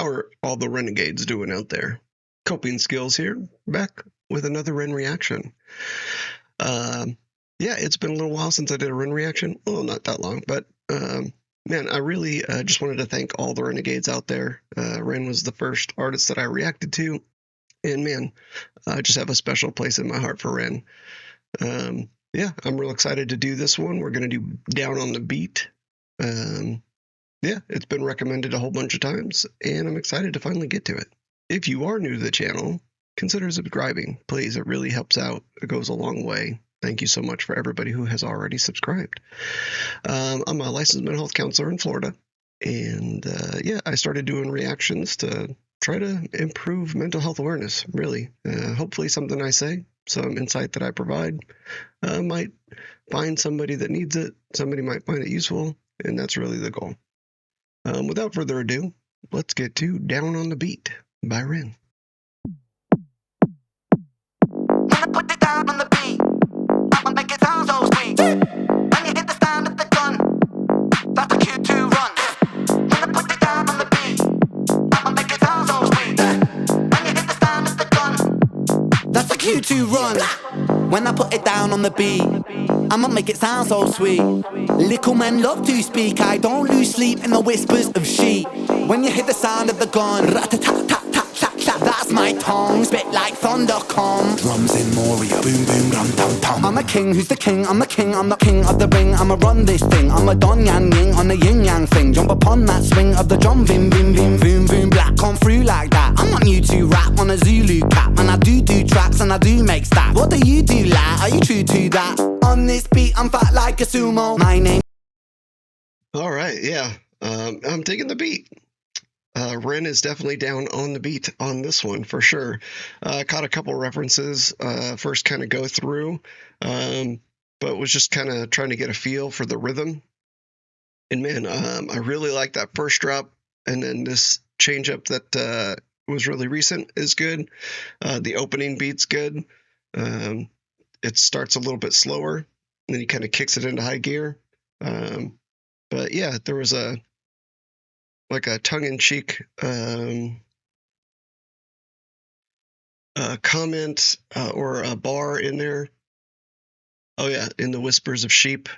How are all the renegades doing out there? Coping Skills here, back with another Ren reaction. Yeah, it's been a little while since I did a Ren reaction. Well, not that long, but man, I really just wanted to thank all the renegades out there. Ren was the first artist that I reacted to, and man, I just have a special place in my heart for Ren. Yeah, I'm real excited to do this one. We're going to do Down on the Beat. Yeah, it's been recommended a whole bunch of times, and I'm excited to finally get to it. If you are new to the channel, consider subscribing. Please, it really helps out. It goes a long way. Thank you so much for everybody who has already subscribed. I'm a licensed mental health counselor in Florida, and yeah, I started doing reactions to try to improve mental health awareness, really. Hopefully something I say, some insight that I provide, might find somebody that needs it, somebody might find it useful, and that's really the goal. Without further ado, let's get to Down on the Beat by Ren. Put it down on the beat. I'ma make it sound so sweet. When you hit the stand of the gun, that's a cue to run. Put it down on the beat. I'ma make it sound so sweet. When you hit the stand of the gun, that's a cue to run. When I put it down on the beat, I'ma make it sound so sweet. Little men love to speak. I don't lose sleep in the whispers of sheep. When you hear the sound of the gun, rat-a-tat-tat-tat-tat-tat, that's my tongue, spit like thunder come. Drums in Moria, boom boom rum tum tum. I'm a king, who's the king? I'm the king of the ring. I'ma run this thing. I'm a Don Yang Ying on the yin yang thing. Jump upon that swing of the drum, bim bim bim boom boom black. Come through like that. I'm not new to rap on a Zulu cap, and I do tracks and I do make stats. What do you do, lad? Are you true to that? On this beat, I'm fat like a sumo. My name. All right, yeah, I'm taking the beat. Ren is definitely down on the beat on this one for sure. Caught a couple references first kind of go through, but was just kind of trying to get a feel for the rhythm. And man, I really like that first drop, and then this change up that was really recent is good. The opening beat's good. It starts a little bit slower, and then he kind of kicks it into high gear. But yeah, there was a tongue-in-cheek comment or a bar in there. Oh yeah, in the whispers of sheep.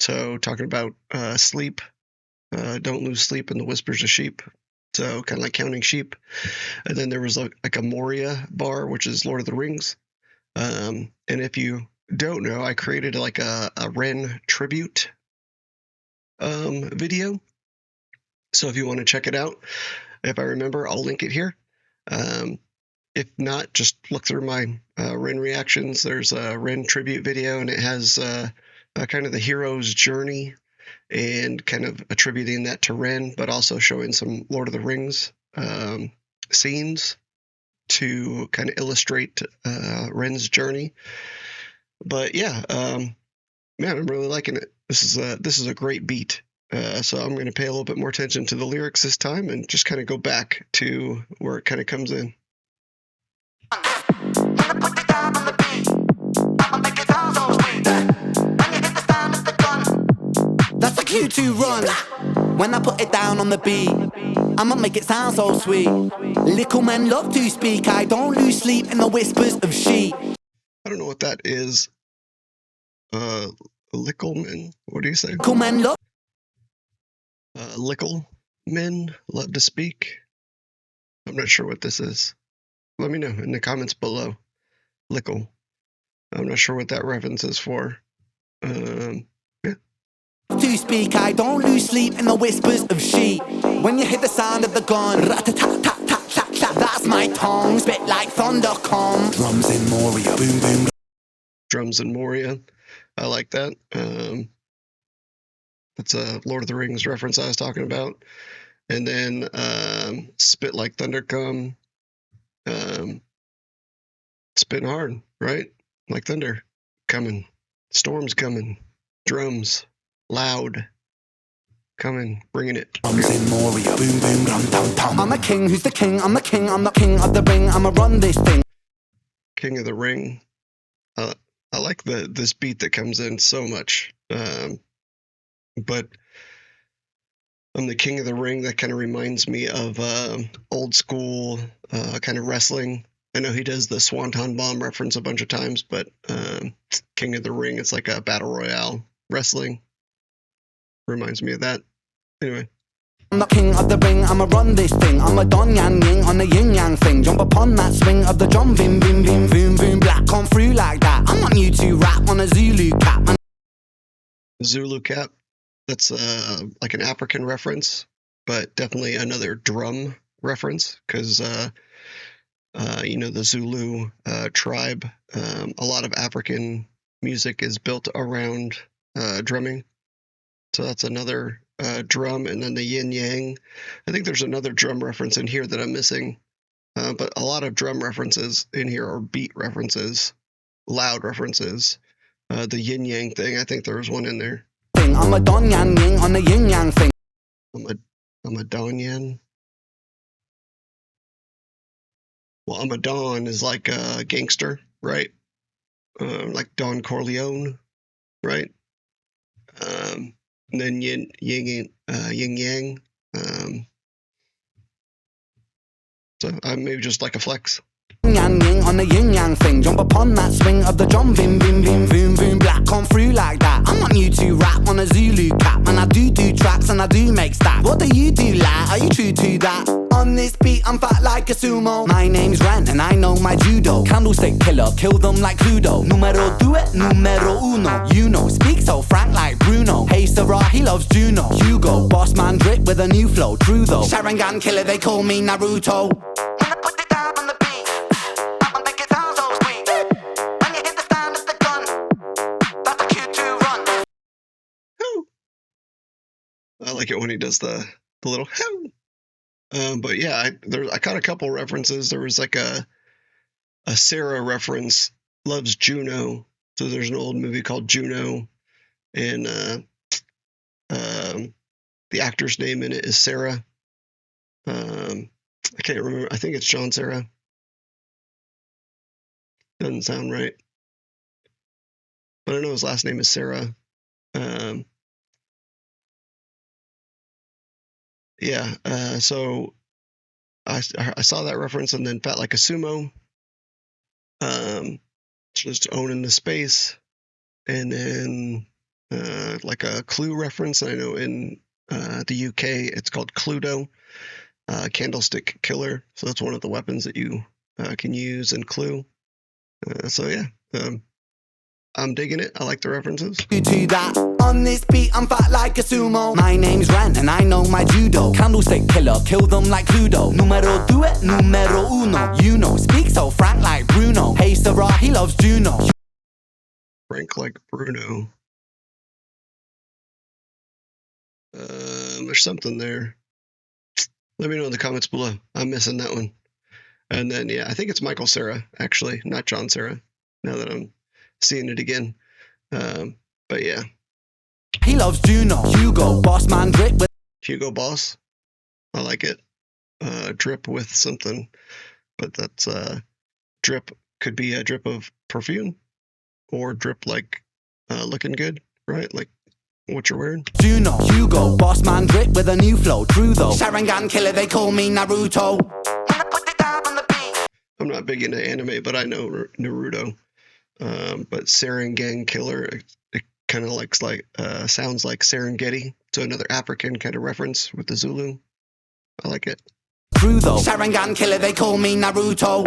So talking about sleep. Don't lose sleep in the whispers of sheep. So kind of like counting sheep. And then there was like a Moria bar, which is Lord of the Rings. And if you don't know, I created like a Ren tribute video. So if you want to check it out, if I remember, I'll link it here. If not, just look through my Ren reactions. There's a Ren tribute video, and it has kind of the hero's journey and kind of attributing that to Ren, but also showing some Lord of the Rings scenes to kind of illustrate Ren's journey. But yeah, man, I'm really liking it. This is a great beat. So I'm going to pay a little bit more attention to the lyrics this time and just kind of go back to where it kind of comes in. That's a cue to run. When I put it down on the beat, I'ma make it sound so sweet. Little men love to speak. I don't lose sleep in the whispers of sheep. I don't know what that is. Lickleman? What do you say? Little men love. Lickle men love to speak. I'm not sure what this is. Let me know in the comments below. Lickle. I'm not sure what that reference is for. Yeah. To speak, I don't lose sleep in the whispers of sheep. When you hear the sound of the gun, rat-a-tat-tat-tat-tat-tat, that's my tongue, spit like thunder come. Drums in Moria, boom boom. Drums in Moria. I like that. That's a Lord of the Rings reference I was talking about. And then spit like thunder come. Spitting hard, right? Like thunder coming. Storms coming. Drums loud coming, bringing it. Drums in Moria, boom boom rum tum tum. I'm a king, who's the king? I'm the king of the ring. I'ma run this thing. King of the Ring. I like this beat that comes in so much. But I'm the king of the ring. That kind of reminds me of old school kind of wrestling. I know he does the Swanton Bomb reference a bunch of times, but King of the Ring, it's like a battle royale wrestling. Reminds me of that. Anyway. I'm the king of the ring, I'ma run this thing. I'm a Don Yan Ying on the yin yang thing. Jump upon that swing of the drum, vim, vim, vim, boom, boom, black. Come through like that. I'm on you to rap on a Zulu cap. Zulu cap. That's like an African reference, but definitely another drum reference because, you know, the Zulu tribe, a lot of African music is built around drumming. So that's another drum, and then the yin yang. I think there's another drum reference in here that I'm missing, but a lot of drum references in here are beat references, loud references. The yin yang thing, I think there was one in there. I'm a Don Yan Ying on the yin yang thing. I'm a Don Yan. Well, I'm a Don is like a gangster, right? Like Don Corleone, right? And then yin yang. So maybe just like a flex. Yan Ying on the yin yang thing. Jump upon that swing of the drum, vim, vim, vim, boom, boom, black. Come through like that. I'm on you to rap on a Zulu cap. And I do tracks and I do make stats. What do you do, lad? Are you true to that? On this beat, I'm fat like a sumo. My name's Ren and I know my judo. Candlestick killer, kill them like Cluedo. Numero due, numero uno. You know, speak so frank like Bruno. Hey Sarah, he loves Juno. Hugo, boss man drip with a new flow. True though, Sharingan killer, they call me Naruto. I like it when he does the little but yeah, I caught a couple references. There was like a Sarah reference, loves Juno. So there's an old movie called Juno, and the actor's name in it is Sarah. I can't remember. I think it's John Sarah. Doesn't sound right, but I know his last name is Sarah. Yeah, so I saw that reference, and then Fat Like a Sumo, just owning the space, and then like a Clue reference. I know in the UK it's called Cluedo, Candlestick Killer. So that's one of the weapons that you can use in Clue. So yeah, I'm digging it. I like the references. To that. On this beat, I'm fat like a sumo. My name's Ren and I know my judo. Candlestick killer, kill them like Cluedo. Numero due, numero uno. You know, speak so frank like Bruno. Hey Sarah, he loves Juno. Frank like Bruno. There's something there. Let me know in the comments below. I'm missing that one. And then, yeah, I think it's Michael Cera, actually, not John Cera, now that I'm seeing it again. But yeah. He loves Juno. Hugo, boss man drip with Hugo Boss. I like it. Drip with something. But that's drip could be a drip of perfume or drip like looking good, right? Like what you're wearing. Juno. Hugo, boss man drip with a new flow. True though. Sharingan killer, they call me Naruto. I'm not big into anime, but I know Naruto. But Sharingan killer, it kind of sounds like Serengeti, so another African kind of reference with the Zulu. I like it. True though, Sharingan killer, they call me Naruto.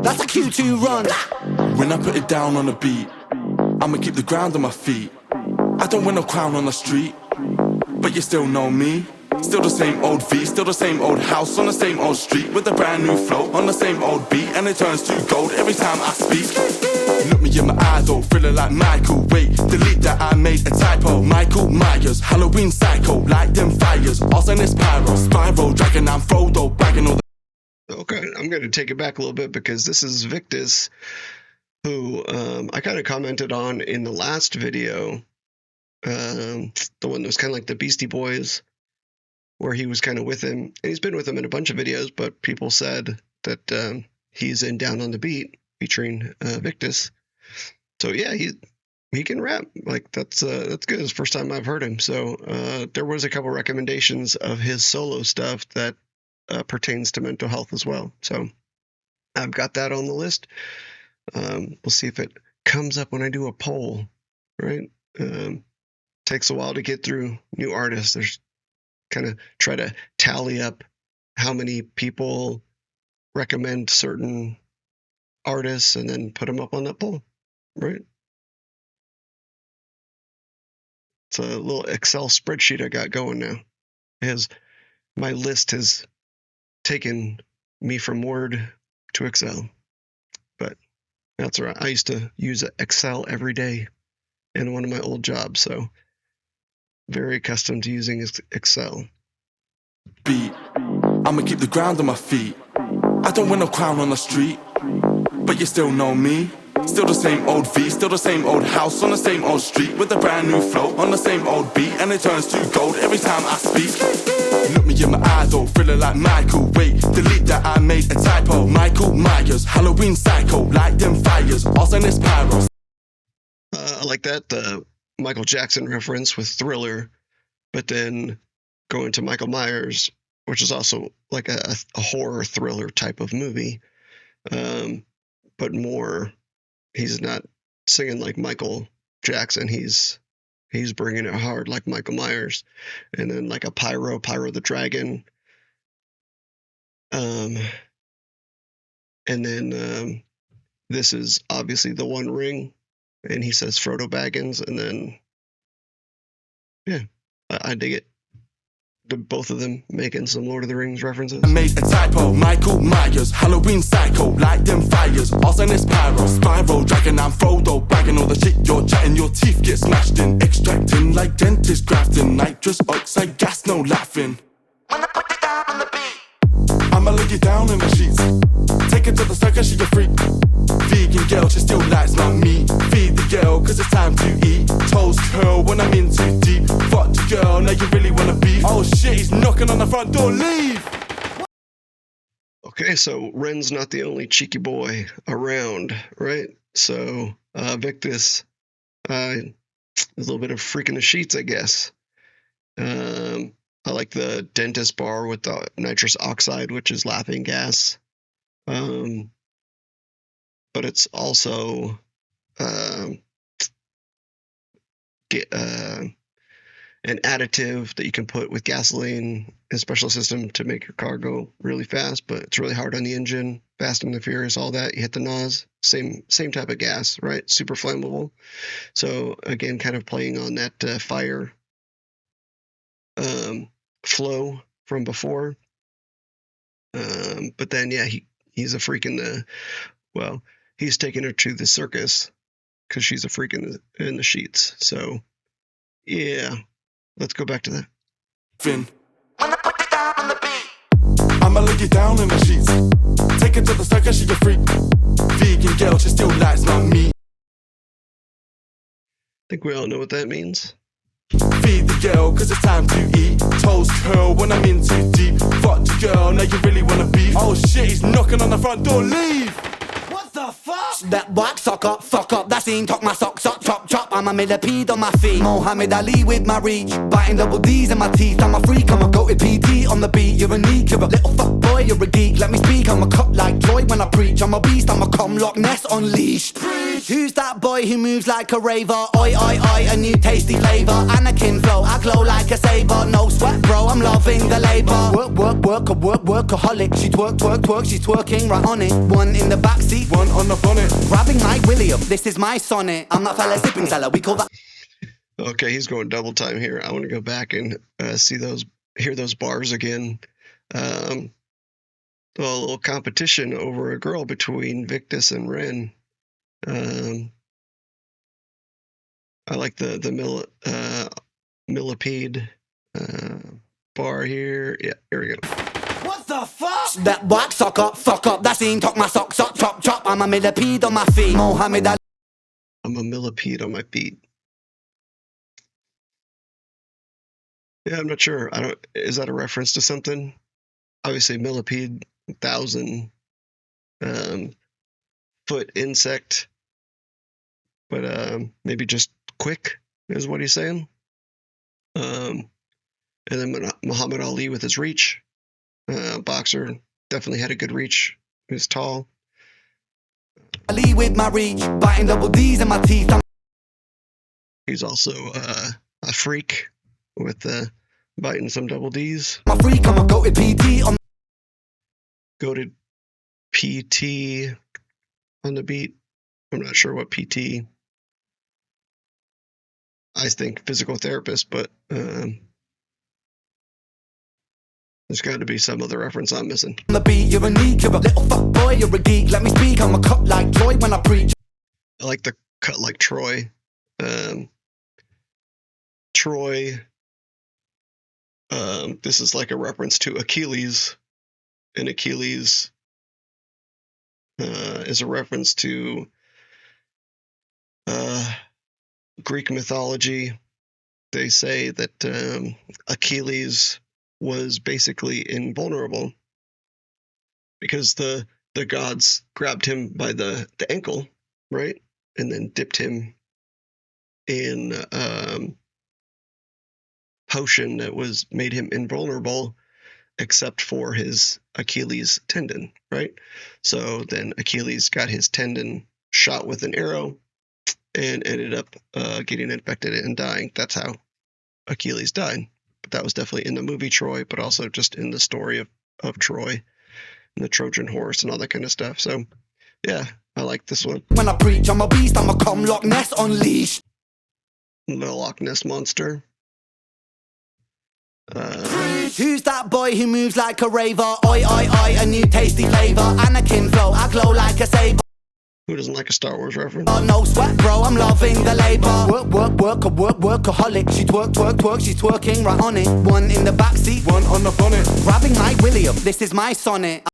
That's a Q2 run. When I put it down on the beat, I'ma keep the ground on my feet. I don't win no crown on the street, but you still know me. Still the same old V, still the same old house on the same old street with a brand new flow on the same old beat, and it turns to gold every time I speak. Look me in my eyes, oh, feeling like Michael. Wait, delete that, I made a typo. Michael Myers, Halloween psycho, light them fires, arsonist pyro, spiral, dragon, I'm Frodo, bagging all the. Okay, I'm going to take it back a little bit because this is Victus, who I kind of commented on in the last video, the one that was kind of like the Beastie Boys. where he was kind of with him. And he's been with him in a bunch of videos, but people said that he's in Down on the Beat featuring Victus. So yeah, he can rap. Like that's good. It's the first time I've heard him. So there was a couple recommendations of his solo stuff that pertains to mental health as well. So I've got that on the list. We'll see if it comes up when I do a poll, right? Takes a while to get through new artists. There's kind of try to tally up how many people recommend certain artists and then put them up on that poll, right? It's a little Excel spreadsheet I got going now. My list has taken me from Word to Excel, but that's all right. I used to use Excel every day in one of my old jobs, so very accustomed to using Excel. Beat. I'ma keep the ground on my feet. I don't win no crown on the street, but you still know me. Still the same old V, still the same old house on the same old street with a brand new flow on the same old beat, and it turns to gold every time I speak. Look me in my eyes, though, feeling like Michael. Wait, delete that, I made a typo. Michael Myers, Halloween psycho, light them fires, also in this pyros. I like that, the Michael Jackson reference with Thriller, but then going to Michael Myers, which is also like a horror thriller type of movie, but more, he's not singing like Michael Jackson. He's bringing it hard like Michael Myers, and then like a Pyro the Dragon, and then this is obviously the One Ring, and he says Frodo Baggins, and then yeah, I dig it. Both of them making some Lord of the Rings references. I made a typo, Michael Myers, Halloween psycho, light them fires, also in this pyro. Spyro, dragon, I'm Frodo, bagging all the shit you're chatting, your teeth get smashed in, extracting like dentist grafting, nitrous oxide gas, no laughing. When I put it down on the beat. I'ma lay you down in the sheets, take it to the circus, she a freak. Vegan girl, she still likes my meat. Feed the girl, cause it's time to eat. Toes curl when I'm in too deep. Fuck the girl, now you really wanna beef. Oh shit, he's knocking on the front door, leave! Okay, so Ren's not the only cheeky boy around, right? So Victus, a little bit of freaking the sheets, I guess. I like the dentist bar with the nitrous oxide, which is laughing gas. But it's also an additive that you can put with gasoline in a special system to make your car go really fast, but it's really hard on the engine. Fast and the Furious, all that. You hit the NOS, same type of gas, right? Super flammable. So again, kind of playing on that fire flow from before. But then, yeah, he's a freak in the, well, he's taking her to the circus because she's a freak in the sheets. So, yeah, let's go back to that. Finn. When I put it down on the beat. I'ma lay you down in the sheets, take it to the circus, she a freak. Vegan girl, she still likes my meat. I think we all know what that means. Feed the girl, cause it's time to eat. Toes curl when I'm in too deep. Fuck the girl, now you really wanna beef. Oh shit, he's knocking on the front door, leave! What the fuck? That black sock up, fuck up, that scene, talk my socks up, chop, chop. I'm a millipede on my feet, Mohammed Ali with my reach, biting double D's in my teeth. I'm a freak, I'm a goated PD on the beat. You're unique, you're a little fuck boy, you're a geek. Let me speak, I'm a cut like Troy when I preach. I'm a beast, I'm a cum Loch Ness unleashed. Who's that boy who moves like a raver? Oi, oi, oi, a new tasty flavor. Anakin flow, I glow like a saber. No sweat, bro, I'm loving the labor. Workaholic. She twerk, she's twerking right on it. One in the backseat, One on the bonnet. grabbing Mike William. This is my sonnet. I'm that fella sipping seller. We call that. Okay, he's going double time here. I want to go back and hear those bars again. A little competition over a girl between Victus and Ren. I like the millipede bar here. Yeah, here we go. What the fuck? That black sock up, fuck up. That scene, talk my socks up, chop, chop. I'm a millipede on my feet. Mohammed Ali. I'm a millipede on my feet. Yeah, I'm not sure. I don't. Is that a reference to something? Obviously, millipede, 1,000 foot insect, but maybe just quick is what he's saying. And then Muhammad Ali with his reach, boxer, definitely had a good reach. He was tall. Ali with my reach, biting double D's in my teeth. He's also a freak with biting some double D's. I'm a freak, I'm a goated PT on Goated PT on the beat. I'm not sure what PT. I think physical therapist, but there's got to be some other reference I'm missing. the beat. You're unique, you're a little fuck boy, you're a geek. Let me speak, I'm a cut like Troy when I preach. I like the cut like Troy. Troy. This is like a reference to Achilles, and Achilles is a reference to Greek mythology. They say that Achilles was basically invulnerable because the gods grabbed him by the ankle, right, and then dipped him in potion that was made him invulnerable except for his Achilles tendon, right? So then Achilles got his tendon shot with an arrow and ended up getting infected and dying. That's how Achilles died. But that was definitely in the movie Troy, but also just in the story of Troy and the Trojan horse and all that kind of stuff. So yeah, I like this one. When I preach, I'm a beast, I'm a cum Loch Ness unleashed. The Loch Ness monster. Who's that boy who moves like a raver? Oi, oi, oi, a new tasty flavor. Anakin flow, I glow like a saber. Who doesn't like a Star Wars reference? No sweat, bro, I'm loving the labor. Workaholic. She twerk, she's twerking right on it. One in the backseat, one on the bonnet. Grabbing my William, this is my sonnet.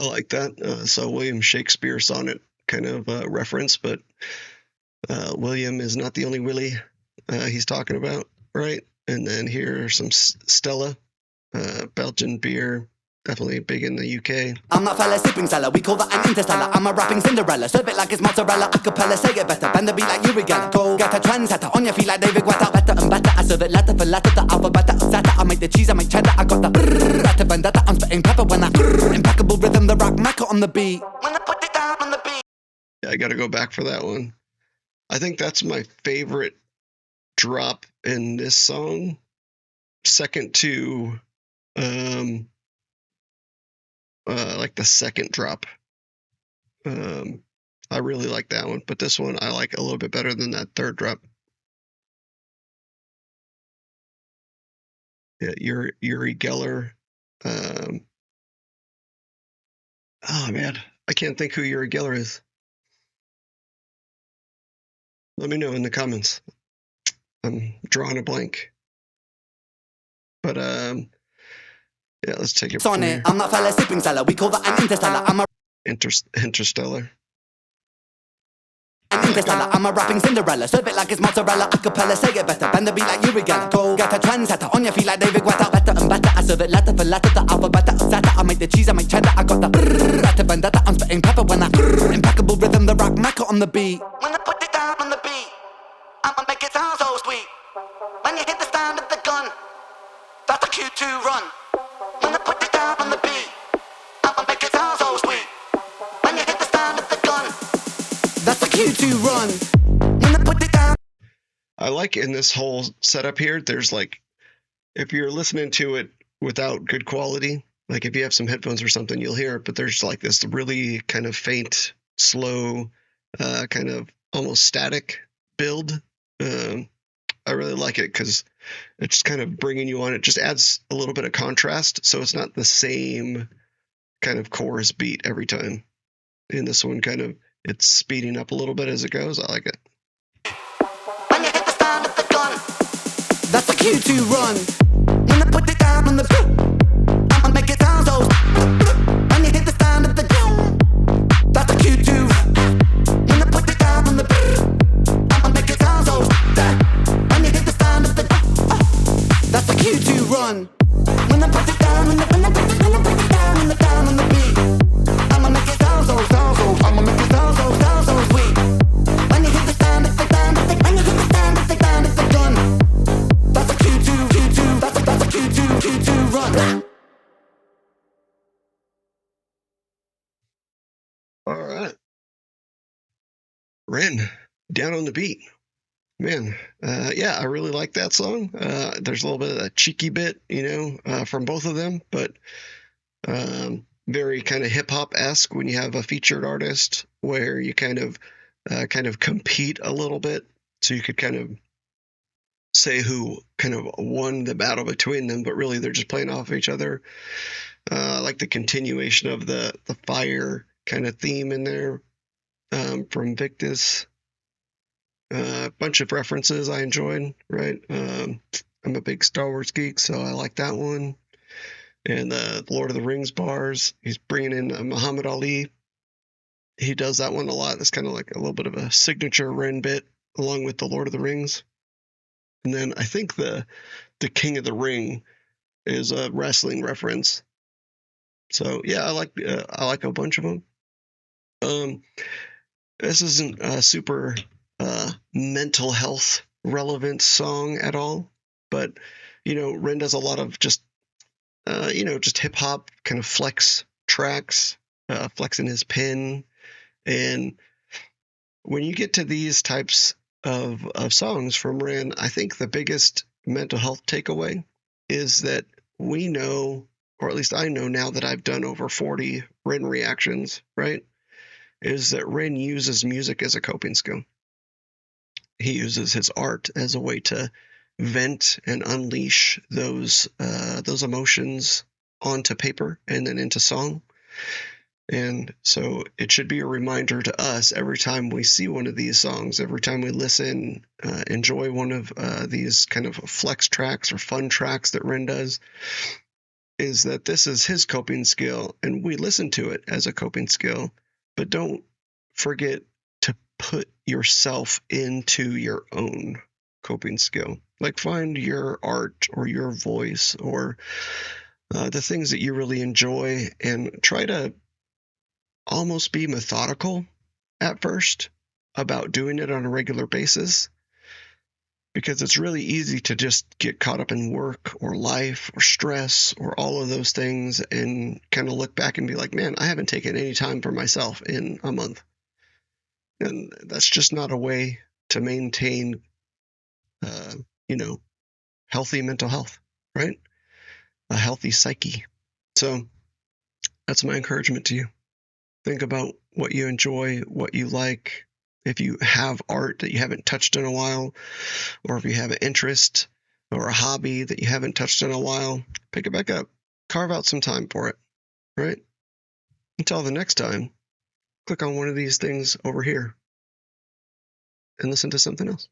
I like that. So William Shakespeare sonnet kind of reference, but William is not the only Willie he's talking about, right? And then here are some Stella, Belgian beer, definitely big in the UK. I'm that fella sipping cellar, we call that an interstellar. I'm a rapping Cinderella, serve it like it's mozzarella. Acapella, say it better, bend the beat like Uri Geller. Go get a trendsetter, on your feet like David Guetta. Better and better, I serve it letter for letter, the alphabet of Zeta. I make the cheese, I make cheddar, I got the brrrr, vendetta, I'm spitting pepper when I impeccable rhythm, the rock mecca on the beat. When I put it down on the beat. Yeah, I got to go back for that one. I think that's my favorite drop in this song, second to like the second drop. I really like that one, but this one I like a little bit better than that third drop. Yeah, Uri Geller. Oh man, I can't think who Uri Geller is. Let me know in the comments. I'm drawing a blank. But yeah, let's take it from Sonnet, here. I'm that fella sipping cellar, we call that an interstellar. I'm a Interstellar. interstellar, I'm a rapping Cinderella. Serve it like it's mozzarella. Acapella, say it better, bend the beat like Uri Geller. Go get a trendsetter, on your feet like David Guetta. Better and better, I serve it letter for letter, the alphabet of Zeta. I make the cheese, I make cheddar, I got the brrrr, vendetta, I'm spitting pepper when I impeccable rhythm, the rock mecca on the beat. When I put it down on the beat, I'ma make it sound so sweet. When you hit the stand of the gun, that's a Q2 run. When I put it down on the beat, I'ma make it sound so sweet. When you hit the stand of the gun, That's a Q2 run. when I put it down. I like in this whole setup here, there's like, if you're listening to it without good quality, like if you have some headphones or something, you'll hear it, but there's like this really kind of faint, slow, kind of almost static build. I really like it because it's just kind of bringing you on. It just adds a little bit of contrast, so it's not the same kind of chorus beat every time. In this one, kind of, it's speeding up a little bit as it goes. I like it. When you hit the stand of the gun, That's a Q2 run. when I put it down on the beat, I'ma make it sound so. When you hit the stand of the gun, That's a Q2. when I put it down on the beat, I'ma make it sound so. When you hit the stand of the gun, run. When I put it down on the when I put it down on the beat, I'ma make it sound so I'ma make it sound so sweet. When you hit the sound, it's the sound, when you hit the sound, it's the sound, it's the gun. That's a Q2, that's a Q2 run. All right. Ren, Down on the Beat. Man, yeah, I really like that song. There's a little bit of a cheeky bit, from both of them, but very kind of hip hop-esque when you have a featured artist where you kind of compete a little bit, so you could kind of say who kind of won the battle between them, but really they're just playing off of each other. Like the continuation of the fire kind of theme in there from Victus. A bunch of references I enjoyed, right? I'm a big Star Wars geek, so I like that one. And the Lord of the Rings bars, he's bringing in Muhammad Ali. He does that one a lot. That's kind of like a little bit of a signature Ren bit, along with the Lord of the Rings. And then I think the King of the Ring is a wrestling reference. So yeah, I like a bunch of them. This isn't a super mental health relevant song at all, but Ren does a lot of just hip hop kind of flex tracks, flexing his pen. And when you get to these types of songs from Ren, I think the biggest mental health takeaway is that we know, or at least I know now that I've done over 40 Ren reactions, right? Is that Ren uses music as a coping skill. He uses his art as a way to vent and unleash those emotions onto paper and then into song. And so it should be a reminder to us every time we see one of these songs, every time we listen, enjoy one of these kind of flex tracks or fun tracks that Ren does, is that this is his coping skill and we listen to it as a coping skill, but don't forget to put yourself into your own coping skill. Like find your art or your voice or the things that you really enjoy and try to almost be methodical at first about doing it on a regular basis, because it's really easy to just get caught up in work or life or stress or all of those things and kind of look back and be like, man, I haven't taken any time for myself in a month. And that's just not a way to maintain, healthy mental health, right? A healthy psyche. So that's my encouragement to you. Think about what you enjoy, what you like. If you have art that you haven't touched in a while, or if you have an interest or a hobby that you haven't touched in a while, pick it back up. Carve out some time for it, right? Until the next time, click on one of these things over here and listen to something else.